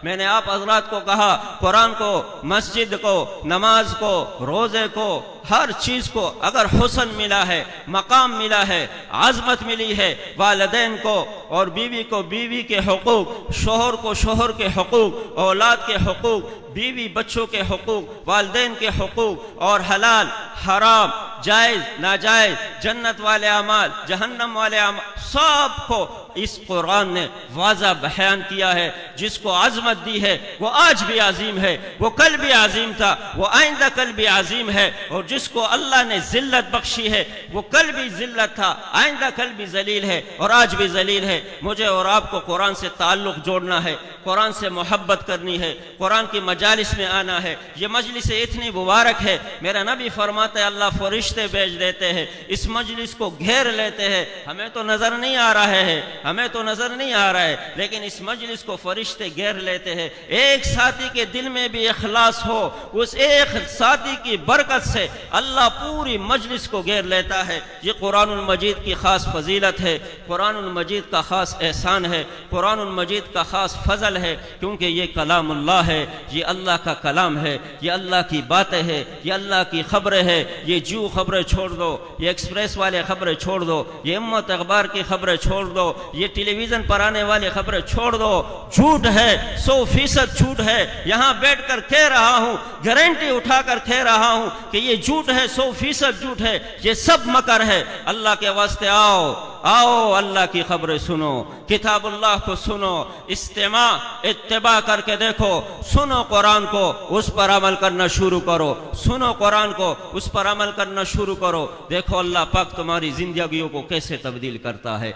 میں نے آپ حضرات کو کہا قرآن کو، مسجد کو، نماز کو، روزے کو، ہر چیز کو اگر حسن ملا ہے، مقام ملا ہے، عظمت ملی ہے، والدین کو اور بیوی کو بیوی کے حقوق، شوہر کو شوہر کے حقوق، اولاد کے حقوق، بیوی بچوں کے حقوق، والدین کے حقوق، اور حلال حرام، جائز ناجائز، جنت والے اعمال، جہنم والے اعمال، سب کو اس قرآن نے واضح بیان کیا ہے۔ جس کو عظمت دی ہے وہ آج بھی عظیم ہے، وہ کل بھی عظیم تھا، وہ آئندہ کل بھی عظیم ہے، اور جس کو اللہ نے ذلت بخشی ہے وہ کل بھی ذلت تھا، آئندہ کل بھی ذلیل ہے اور آج بھی ذلیل ہے۔ مجھے اور آپ کو قرآن سے تعلق جوڑنا ہے، قرآن سے محبت کرنی ہے، قرآن کی مجالس میں آنا ہے۔ یہ مجلس اتنی مبارک ہے، میرا نبی فرماتا ہے اللہ فرشتے بھیج دیتے ہیں، اس مجلس کو گھیر لیتے ہیں۔ ہمیں تو نظر نہیں آ رہا ہے، ہمیں تو نظر نہیں آ رہا ہے، لیکن اس مجلس کو فرشتے گھیر لیتے ہیں۔ ایک ساتھی کے دل میں بھی اخلاص ہو، اس ایک ساتھی کی برکت سے اللہ پوری مجلس کو گھیر لیتا ہے۔ یہ قرآن المجید کی خاص فضیلت ہے، قرآن المجید کا خاص احسان ہے، قرآن المجید کا خاص فضل ہے، کیونکہ یہ کلام اللہ ہے، یہ اللہ کا کلام ہے، یہ اللہ کی باتیں ہیں، یہ اللہ کی خبریں ہیں۔ یہ جیو خبریں چھوڑ دو، یہ ایکسپریس والے خبریں چھوڑ دو، یہ امت اخبار کی خبریں چھوڑ دو، یہ ٹیلی ویژن پر آنے والی خبریں چھوڑ دو۔ جھوٹ ہے، 100% جھوٹ ہے۔ یہاں بیٹھ کر کہہ رہا ہوں، گارنٹی اٹھا کر کہہ رہا ہوں کہ یہ جھوٹ ہے، 100% جھوٹ ہے، یہ سب مکر ہے۔ اللہ کے واسطے آؤ آؤ، اللہ کی خبریں سنو، کتاب اللہ کو سنو، اتباع کر کے دیکھو، سنو قرآن کو، اس پر عمل کرنا شروع کرو، سنو قرآن کو، اس پر عمل کرنا شروع کرو، دیکھو اللہ پاک تمہاری زندگیوں کو کیسے تبدیل کرتا ہے۔